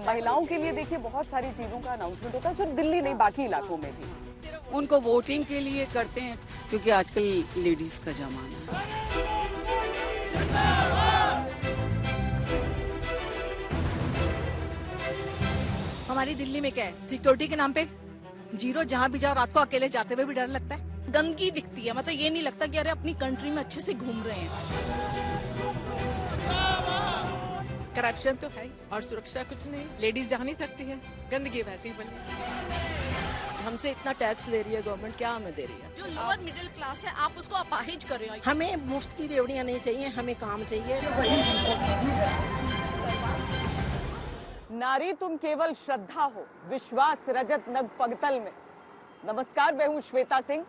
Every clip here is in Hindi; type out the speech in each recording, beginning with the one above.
महिलाओं के लिए देखिए बहुत सारी चीजों का अनाउंसमेंट होता है, सिर्फ दिल्ली नहीं बाकी इलाकों में भी। उनको वोटिंग के लिए करते हैं क्योंकि आजकल लेडीज का जमाना है। हमारी दिल्ली में क्या है, सिक्योरिटी के नाम पे जीरो, जहाँ भी जाओ रात को अकेले जाते हुए भी डर लगता है। गंदगी दिखती है, मतलब ये नहीं लगता कि अरे अपनी कंट्री में अच्छे से घूम रहे हैं। करप्शन तो है और सुरक्षा कुछ नहीं, लेडीज जा नहीं सकती है, गंदगी वैसे ही बनी। हमसे इतना टैक्स ले रही है गवर्नमेंट, क्या हमें दे रही है? जो लोअर मिडिल क्लास है आप उसको अपाहिज कर रहे हो। हमें मुफ्त की रेवड़ियां नहीं चाहिए, हमें काम चाहिए। नारी तुम केवल श्रद्धा हो, विश्वास रजत नग पगतल में। नमस्कार, मैं हूं श्वेता सिंह।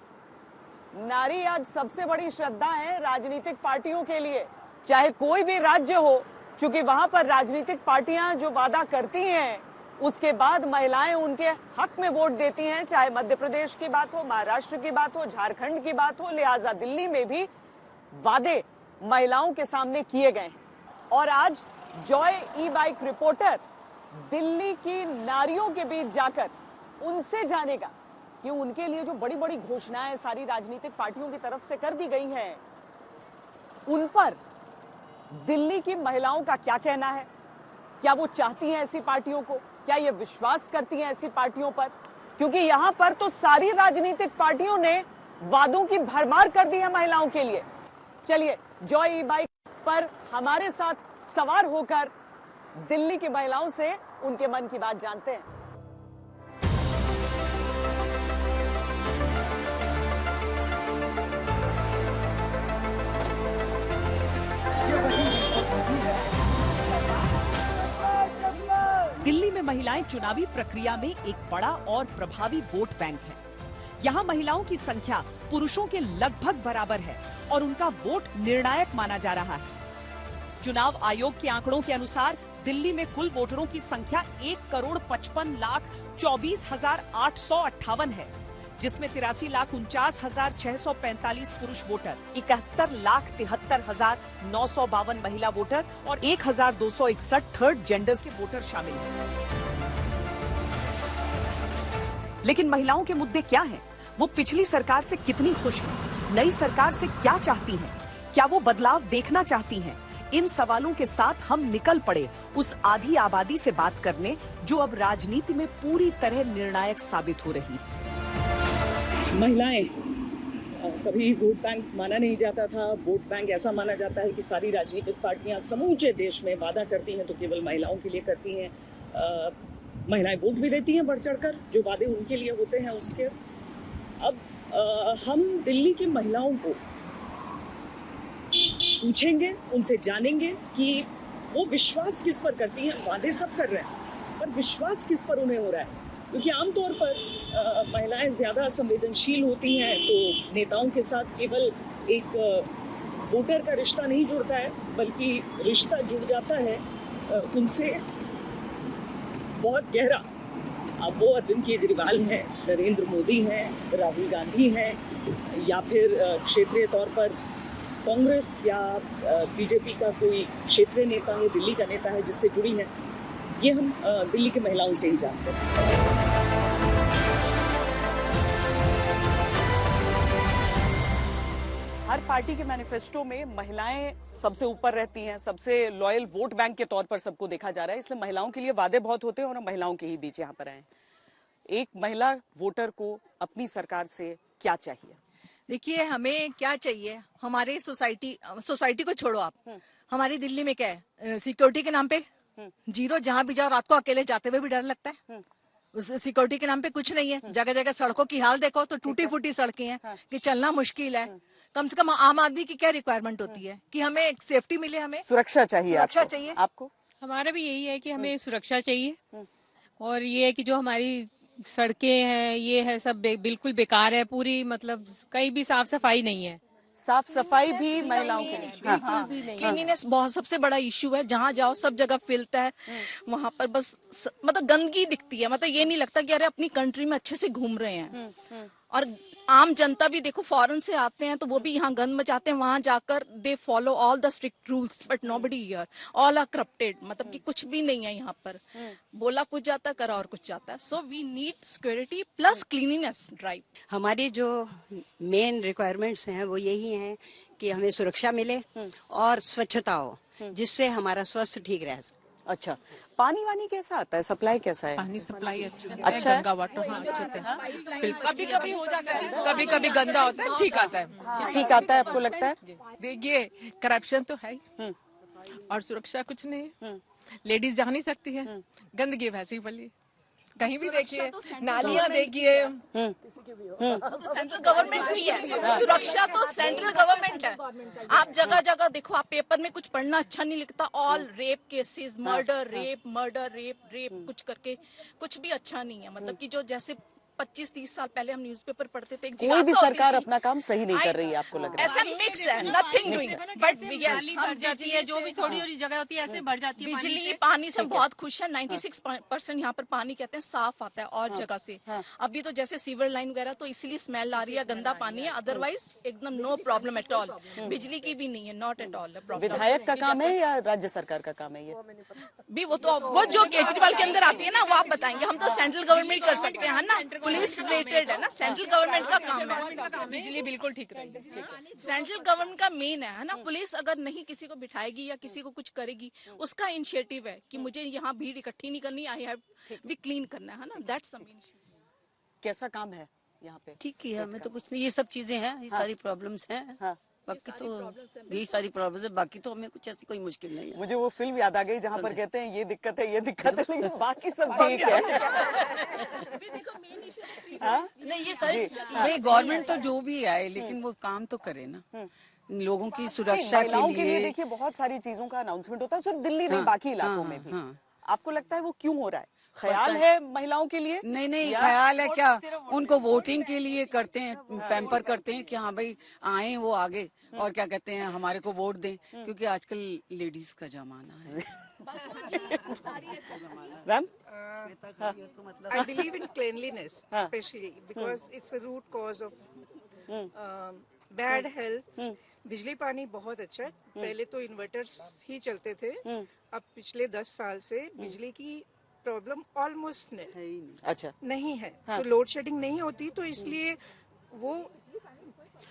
नारी आज सबसे बड़ी श्रद्धा है राजनीतिक पार्टियों के लिए, चाहे कोई भी राज्य हो, क्योंकि वहां पर राजनीतिक पार्टियां जो वादा करती हैं उसके बाद महिलाएं उनके हक में वोट देती हैं। चाहे मध्य प्रदेश की बात हो, महाराष्ट्र की बात हो, झारखंड की बात हो, लिहाजा दिल्ली में भी वादे महिलाओं के सामने किए गए हैं। और आज जॉय ई बाइक रिपोर्टर दिल्ली की नारियों के बीच जाकर उनसे जानेगा कि उनके लिए जो बड़ी बड़ी घोषणाएं सारी राजनीतिक पार्टियों की तरफ से कर दी गई हैं, उन पर दिल्ली की महिलाओं का क्या कहना है। क्या वो चाहती हैं ऐसी पार्टियों को, क्या ये विश्वास करती हैं ऐसी पार्टियों पर? क्योंकि यहां पर तो सारी राजनीतिक पार्टियों ने वादों की भरमार कर दी है महिलाओं के लिए। चलिए जॉय ई बाइक पर हमारे साथ सवार होकर दिल्ली की महिलाओं से उनके मन की बात जानते हैं। दिल्ली में महिलाएं चुनावी प्रक्रिया में एक बड़ा और प्रभावी वोट बैंक है। यहाँ महिलाओं की संख्या पुरुषों के लगभग बराबर है और उनका वोट निर्णायक माना जा रहा है। चुनाव आयोग के आंकड़ों के अनुसार दिल्ली में कुल वोटरों की संख्या 1,55,24,858 है, जिसमें 83,49,645 पुरुष वोटर, 71,73,952 महिला वोटर और 1,261 थर्ड जेंडर्स के वोटर शामिल हैं। लेकिन महिलाओं के मुद्दे क्या हैं? वो पिछली सरकार से कितनी खुश हैं? नई सरकार से क्या चाहती हैं? क्या वो बदलाव देखना चाहती हैं? इन सवालों के साथ हम निकल पड़े उस आधी आबादी से बात करने जो अब राजनीति में पूरी तरह निर्णायक साबित हो रही है। महिलाएं कभी वोट बैंक माना नहीं जाता था। वोट बैंक ऐसा माना जाता है कि सारी राजनीतिक पार्टियां समूचे देश में वादा करती हैं तो केवल महिलाओं के लिए करती हैं। महिलाएं वोट भी देती हैं बढ़ चढ़कर, जो वादे उनके लिए होते हैं उसके। अब हम दिल्ली की महिलाओं को पूछेंगे, उनसे जानेंगे कि वो विश्वास किस पर करती हैं। वादे सब कर रहे हैं पर विश्वास किस पर उन्हें हो रहा है, क्योंकि आमतौर पर महिलाएं ज्यादा संवेदनशील होती हैं, तो नेताओं के साथ केवल एक वोटर का रिश्ता नहीं जुड़ता है, बल्कि रिश्ता जुड़ जाता है उनसे बहुत गहरा। अब वो अरविंद केजरीवाल हैं, नरेंद्र मोदी हैं, राहुल गांधी हैं, या फिर क्षेत्रीय तौर पर कांग्रेस या बीजेपी का कोई क्षेत्रीय नेता है, दिल्ली का नेता है जिससे जुड़ी है, ये हम दिल्ली की महिलाओं से ही जानते हैं। हर पार्टी के मैनिफेस्टो में महिलाएं सबसे ऊपर रहती हैं, सबसे लॉयल वोट बैंक के तौर पर सबको देखा जा रहा है, इसलिए महिलाओं के लिए वादे बहुत होते हैं और महिलाओं के ही बीच यहाँ पर आए। एक महिला वोटर को अपनी सरकार से क्या चाहिए? देखिए, हमें क्या चाहिए, हमारे सोसाइटी को छोड़ो आप, हमारी दिल्ली में क्या है, सिक्योरिटी के नाम पे जीरो, जहाँ भी जाओ रात को अकेले जाते हुए भी डर लगता है। उस सिक्योरिटी के नाम पे कुछ नहीं है। जगह जगह सड़कों की हाल देखो तो टूटी फूटी सड़कें हैं कि चलना मुश्किल है। कम से कम आम आदमी की क्या रिक्वायरमेंट होती है कि हमें एक सेफ्टी मिले, हमें सुरक्षा चाहिए। सुरक्षा चाहिए आपको? हमारा भी यही है कि हमें सुरक्षा चाहिए, और ये है कि जो हमारी सड़कें हैं ये है सब बिल्कुल बेकार है पूरी, मतलब कहीं भी साफ सफाई नहीं है। साफ सफाई भी महिलाओं के लिए बिल्कुल भी नहीं। क्लीनिनेस बहुत सबसे बड़ा इश्यू है। जहाँ जाओ सब जगह फैलता है, वहाँ पर बस मतलब गंदगी दिखती है, मतलब ये नहीं लगता कि अरे अपनी कंट्री में अच्छे से घूम रहे हैं। और आम जनता भी देखो फॉरेन से आते हैं तो वो भी यहाँ गंद मचाते हैं, वहां जाकर they follow all the strict rules but nobody here, all are corrupted, मतलब कि कुछ भी नहीं है यहाँ पर, बोला कुछ जाता है करा और कुछ जाता है। So we need security plus cleanliness drive. हमारी जो मेन रिक्वायरमेंट्स हैं वो यही हैं कि हमें सुरक्षा मिले और स्वच्छता हो, जिससे हमारा स्वास्थ्य ठीक रह सके। अच्छा, पानी वानी कैसा आता है, सप्लाई कैसा है? पानी सप्लाई अच्छा है, अच्छा है? गंगा वाटर हाँ अच्छे से। फिर कभी कभी हो जाता है, कभी कभी गंदा होता है, ठीक आता है, ठीक आता है, आपको लगता है? देखिए करप्शन तो है ही और सुरक्षा कुछ नहीं है, लेडीज जा नहीं सकती है, गंदगी वैसे ही फैली, कहीं भी देखिए, नालियां देखिए, तो सेंट्रल गवर्नमेंट की है, सुरक्षा तो सेंट्रल गवर्नमेंट है। आप जगह जगह देखो, आप पेपर में कुछ पढ़ना अच्छा नहीं लिखता, all rape cases, murder rape कुछ करके कुछ भी अच्छा नहीं है। मतलब कि जो जैसे 25-30 साल पहले हम न्यूज़पेपर पढ़ते थे, कोई भी सरकार अपना काम सही नहीं कर रही है, आपको लग रहा है? ऐसा मिक्स है, नथिंग डूइंग, बट भर जाती है, जो भी थोड़ी थोड़ी जगह होती है ऐसे भर जाती है। बिजली पानी से हम बहुत खुश है, 96% यहाँ पर पानी कहते हैं साफ आता है और जगह से। अभी तो जैसे सीवर लाइन वगैरह तो इसलिए स्मेल आ रही है, गंदा पानी है, अदरवाइज एकदम नो प्रॉब्लम एट ऑल। बिजली की भी नहीं है, नॉट एट ऑल प्रॉब्लम। विधायक का काम है या राज्य सरकार का काम है ये? भी वो जो केजरीवाल के अंदर आती है ना, वो आप बताएंगे, हम तो सेंट्रल गवर्नमेंट कर सकते हैं ना, पुलिस रिलेटेड है ना, सेंट्रल गवर्नमेंट का काम है। बिजली बिल्कुल ठीक रहेगी, सेंट्रल गवर्नमेंट का मेन है ना, पुलिस अगर नहीं किसी को बिठाएगी या किसी को कुछ करेगी, उसका इनिशिएटिव है कि मुझे यहाँ भीड़ इकट्ठी नहीं करनी, आई हैव भी क्लीन करना है ना, दैट्स द मेन। कैसा काम है यहाँ पे? ठीक ही है, हमें तो कुछ नहीं, ये सब चीजें हैं, ये सारी प्रॉब्लम्स हैं, बाकी तो यही सारी प्रॉब्लम्स है, बाकी तो हमें कुछ ऐसी कोई मुश्किल नहीं है। मुझे वो फिल्म याद आ गई जहाँ पर कहते हैं ये दिक्कत है, लेकिन बाकी सब ठीक है। नहीं ये सारी ये गवर्नमेंट तो जो भी आए लेकिन वो काम तो करे ना, लोगों की सुरक्षा के लिए देखिए बहुत सारी चीजों का अनाउंसमेंट होता है, सिर्फ दिल्ली नहीं, बाकी इलाकों में भी। आपको लगता है वो क्यों हो रहा है? ख्याल है महिलाओं के लिए? नहीं ख्याल है क्या, उनको वोटिंग के लिए करते हैं, पैम्पर करते हैं कि हाँ भाई आए वो आगे और क्या कहते हैं हमारे को वोट दें, क्योंकि आजकल लेडीज का जमाना है। Ma'am, I believe in cleanliness, especially because it's the root cause of bad health. बिजली पानी बहुत अच्छा है, पहले तो इन्वर्टर्स ही चलते थे, अब पिछले 10 साल से बिजली की प्रॉब्लम ऑलमोस्ट नहीं है, तो लोड शेडिंग नहीं होती, तो इसलिए वो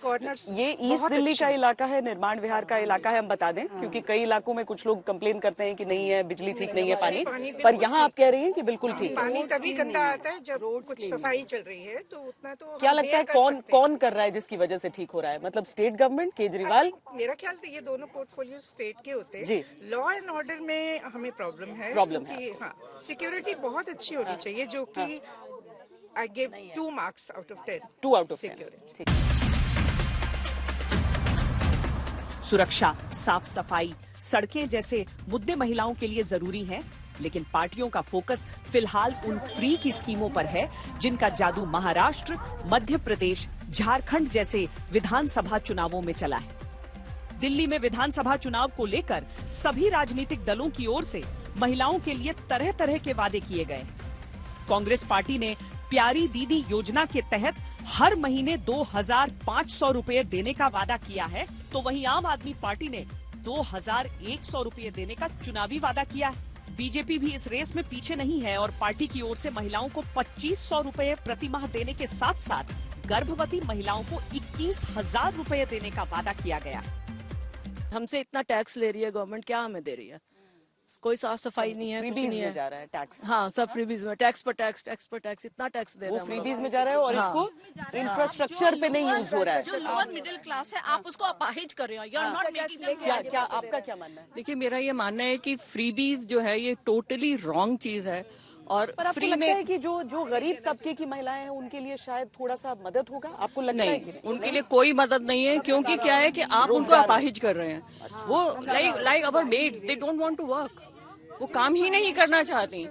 कॉर्नर्स। ये ईस्ट दिल्ली का इलाका है, निर्माण विहार का इलाका है, हम बता दें, क्योंकि कई इलाकों में कुछ लोग कंप्लेन करते हैं कि नहीं है बिजली, ठीक नहीं है पानी, पर यहाँ आप कह रही हैं कि बिल्कुल ठीक है। पानी तभी गंदा आता है जब कुछ सफाई चल रही है, तो उतना तो क्या लगता है कौन कर रहा है जिसकी वजह से ठीक हो रहा है? मतलब स्टेट गवर्नमेंट, केजरीवाल? मेरा ख्याल तो ये दोनों पोर्टफोलियो स्टेट के होते हैं। लॉ एंड ऑर्डर में हमें प्रॉब्लम है, हाँ, सिक्योरिटी बहुत अच्छी होनी चाहिए, जो कि I give 2 marks out of 10। 2 out of 10 security. सुरक्षा, साफ सफाई, सड़कें जैसे मुद्दे महिलाओं के लिए जरूरी हैं, लेकिन पार्टियों का फोकस फिलहाल उन फ्री की स्कीमों पर है जिनका जादू महाराष्ट्र, मध्य प्रदेश, झारखंड जैसे विधानसभा चुनावों में चला है। दिल्ली में विधानसभा चुनाव को लेकर सभी राजनीतिक दलों की ओर से महिलाओं के लिए तरह तरह के वादे किए गए। कांग्रेस पार्टी ने प्यारी दीदी योजना के तहत हर महीने 2,500 रुपए देने का वादा किया है, तो वहीं आम आदमी पार्टी ने 2,100 रुपए देने का चुनावी वादा किया है। बीजेपी भी इस रेस में पीछे नहीं है और पार्टी की ओर से महिलाओं को 2,500 रुपए प्रति माह देने के साथ साथ गर्भवती महिलाओं को 21,000 रुपए देने का वादा किया गया। हमसे इतना टैक्स ले रही है गवर्नमेंट, क्या हमें दे रही है? कोई साफ सफाई नहीं है, कुछ नहीं है, जा रहा है टैक्स। हाँ, सब फ्रीबीज में, टैक्स पर टैक्स, इतना टैक्स दे रहे हैं, फ्रीबीज में जा रहा है और इसको इंफ्रास्ट्रक्चर पे नहीं यूज हो रहा है। जो लोअर मिडिल क्लास है, आप उसको अपाहिज कर रहे हो, यू आर नॉट मेकिंग। क्या आपका क्या मानना है? देखिए, मेरा ये मानना है कि फ्रीबीज जो है ये टोटली रॉन्ग चीज है, और फ्री में है कि जो गरीब तबके की महिलाएं हैं उनके लिए शायद थोड़ा सा मदद होगा, आपको लगता है? नहीं, उनके लिए कोई मदद नहीं है, क्योंकि क्या है कि आप उनको अपाहिज कर रहे हैं। वो like our maid, they don't want to work, वो काम ही नहीं करना चाहती।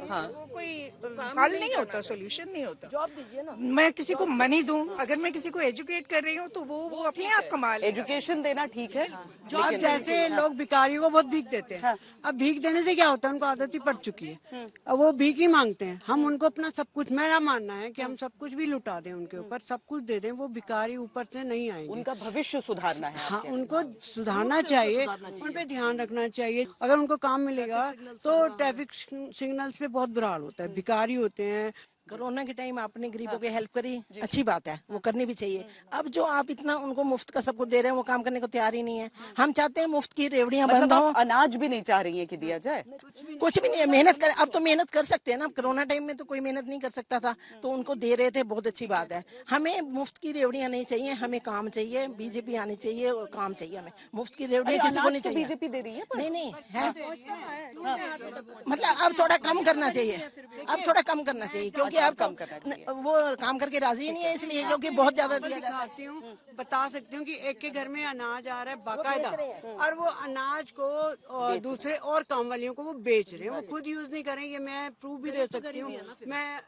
हाँ, वो कोई हल नहीं होता, सोल्यूशन नहीं होता। जॉब दीजिए ना। मैं किसी को मनी दूं, अगर मैं किसी को एजुकेट कर रही हूँ तो वो अपने आप कमा ले। एजुकेशन देना ठीक है, अब जैसे लोग भिखारियों को बहुत भीख देते हैं, अब भीख देने से क्या होता है, उनको आदत ही पड़ चुकी है, अब वो भीख ही मांगते हैं। हम उनको अपना सब कुछ, मेरा मानना है कि हम सब कुछ भी लुटा दें उनके ऊपर, सब कुछ दे दें, वो भिखारी ऊपर से नहीं आएंगे। उनका भविष्य सुधारना है। हाँ, उनको सुधारना चाहिए, उन पे ध्यान रखना चाहिए। अगर उनको काम मिलेगा तो ट्रैफिक सिग्नल्स पे बहुत बुरा हाल होता है, भिखारी होते हैं। कोरोना के टाइम आपने गरीबों की हेल्प करी, अच्छी बात है, वो करनी भी चाहिए। अब जो आप इतना उनको मुफ्त का सब कुछ दे रहे हैं, वो काम करने को तैयार ही नहीं है। हम चाहते हैं मुफ्त की रेवड़ियां बंद हो। अनाज भी नहीं चाह रही है कि दिया जाए, कुछ भी नहीं है, मेहनत कर, अब तो मेहनत कर सकते हैं ना। कोरोना टाइम में तो कोई मेहनत नहीं कर सकता था, तो उनको दे रहे थे, बहुत अच्छी बात है। हमें मुफ्त की रेवड़ियां नहीं चाहिए, हमें काम चाहिए। बीजेपी आनी चाहिए और काम चाहिए हमें। मुफ्त की रेवड़ियां किसी को नहीं चाहिए। बीजेपी दे रही है, नहीं है, मतलब अब थोड़ा कम करना चाहिए, अब थोड़ा कम करना चाहिए, क्योंकि अब वो काम करके राजी ही नहीं है, इसलिए क्योंकि बहुत ज्यादा दिया जाता है। बता सकती हूँ कि एक के घर में अनाज आ रहा है बाकायदा, और वो अनाज को दूसरे और काम वालियों को वो बेच रहे हैं, वो खुद यूज नहीं करेंगे। मैं प्रूफ भी दे सकती हूँ, मैं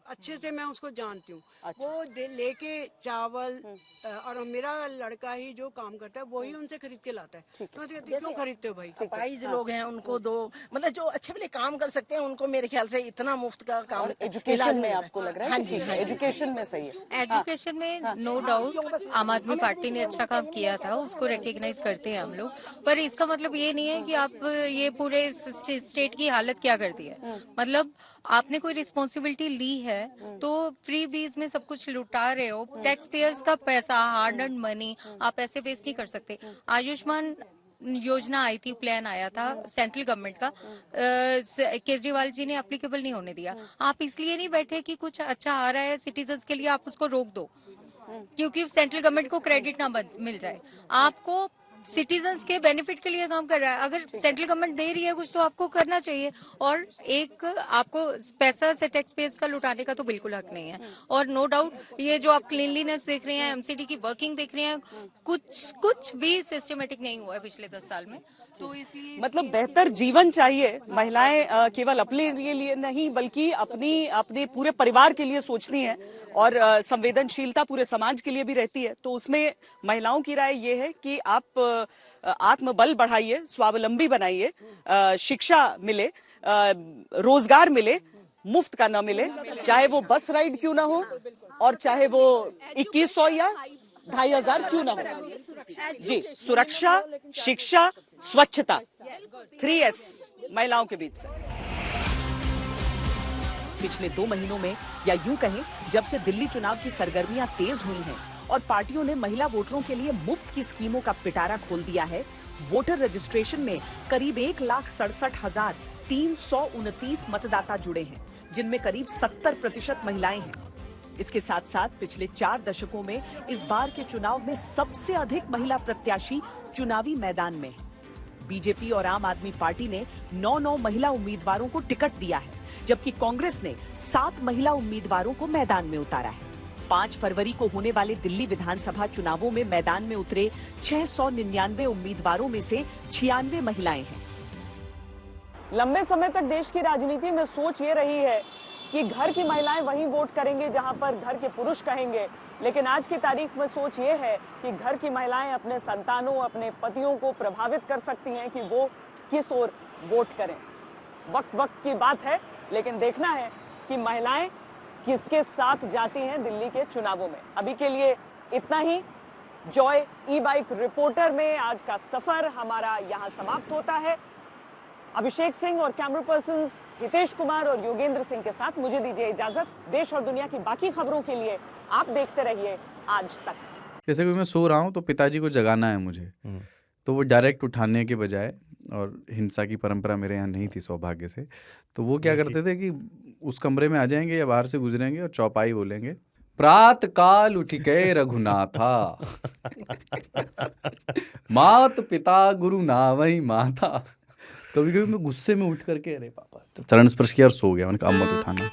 अच्छे से मैं उसको जानती हूँ। वो लेके चावल, और मेरा लड़का ही जो काम करता है वही उनसे खरीद के लाता है। तो क्यों खरीदते हो भाई? अपाहिज लोग हैं, उनको दो, मतलब जो अच्छे भले काम कर सकते हैं उनको मेरे ख्याल से इतना मुफ्त का काम एजुकेशन में आपको लग रहा है? हाँ जी, एजुकेशन में सही है। एजुकेशन में नो डाउट आम आदमी पार्टी ने अच्छा काम किया था, उसको रिकॉग्नाइज करते हैं हम लोग, पर इसका मतलब ये नहीं है कि आप ये पूरे स्टेट की हालत क्या कर दी है। मतलब आपने कोई रिस्पॉन्सिबिलिटी ली है तो फ्री बीज में सब कुछ लुटा रहे हो, टैक्स पेयर्स का पैसा, हार्ड अर्न्ड मनी आप ऐसे वेस्ट नहीं कर सकते। आयुष्मान योजना आई थी, प्लान आया था सेंट्रल गवर्नमेंट का, केजरीवाल जी ने एप्लीकेबल नहीं होने दिया। आप इसलिए नहीं बैठे कि कुछ अच्छा आ रहा है सिटीजन्स के लिए, आप उसको रोक दो क्योंकि सेंट्रल गवर्नमेंट को क्रेडिट ना मिल जाए। आपको सिटीजन्स के बेनिफिट के लिए काम कर रहा है, अगर सेंट्रल गवर्नमेंट दे रही है कुछ तो आपको करना चाहिए। और एक आपको पैसा से टैक्स पेयर्स का लुटाने का तो बिल्कुल हक नहीं है। और नो डाउट ये जो आप क्लीनलीनेस देख रहे हैं, एमसीडी की वर्किंग देख रहे हैं, कुछ भी सिस्टमेटिक नहीं हुआ है पिछले 10 साल में। तो इसलिए मतलब बेहतर जीवन चाहिए। महिलाएं केवल अपने लिए नहीं बल्कि अपने पूरे परिवार के लिए सोचती हैं, और संवेदनशीलता पूरे समाज के लिए भी रहती है। तो उसमें महिलाओं की राय ये है कि आप आत्मबल बढ़ाइए, स्वावलंबी बनाइए, शिक्षा मिले, रोजगार मिले, मुफ्त का ना मिले, चाहे वो बस राइड क्यों ना हो, और चाहे वो 2100 या 2500 क्यों ना हो। जी, सुरक्षा, शिक्षा, स्वच्छता, 3S महिलाओं के बीच से। पिछले 2 महीनों में, या यूं कहें जब से दिल्ली चुनाव की सरगर्मियां तेज हुई हैं और पार्टियों ने महिला वोटरों के लिए मुफ्त की स्कीमों का पिटारा खोल दिया है, वोटर रजिस्ट्रेशन में करीब 1,67,329 मतदाता जुड़े हैं, जिनमें करीब 70% महिलाएं हैं। इसके साथ साथ पिछले 4 दशकों में इस बार के चुनाव में सबसे अधिक महिला प्रत्याशी चुनावी मैदान में हैं। बीजेपी और आम आदमी पार्टी ने 9 महिला उम्मीदवारों को टिकट दिया है, जबकि कांग्रेस ने 7 महिला उम्मीदवारों को मैदान में उतारा है। 5 फरवरी को होने वाले दिल्ली विधानसभा चुनावों में मैदान में उतरे 699 उम्मीदवारों में से 96 महिलाएं हैं। लंबे समय तक देश की राजनीति में सोच ये रही है कि घर की महिलाएं वहीं वोट करेंगे जहां पर घर के पुरुष कहेंगे, लेकिन आज की तारीख में सोच ये है कि घर की महिलाएं अपने संतानों, अपने पतियों को प्रभावित कर सकती हैं कि वो किस ओर वोट करें। वक्त की बात है, लेकिन देखना है कि महिलाएं किसके साथ जाती हैं दिल्ली के चुनावों में। अभी के लिए इतना ही। जॉय ई-बाइक रिपोर्टर में आज का सफर हमारा यहाँ समाप्त होता है। अभिषेक सिंह और कैमरा पर्सन्स हितेश कुमार और योगेंद्र सिंह के साथ मुझे दीजिए इजाजत। देश और दुनिया की बाकी खबरों के लिए आप देखते रहिए आज तक। जैसे कि मैं सो रहा हूँ तो पिताजी को जगाना है मुझे, तो वो डायरेक्ट उठाने के बजाय, और हिंसा की परंपरा मेरे यहाँ नहीं थी सौभाग्य से, तो वो क्या करते थे कि उस कमरे में आ जाएंगे या बाहर से गुजरेंगे और चौपाई बोलेंगे, प्रात काल उठ के रघुनाथा मात पिता गुरु नावई माता। कभी कभी मैं गुस्से में उठ करके अरे पापा चरण स्पर्श किया और सो गया। मैंने कहा अब मत उठाना।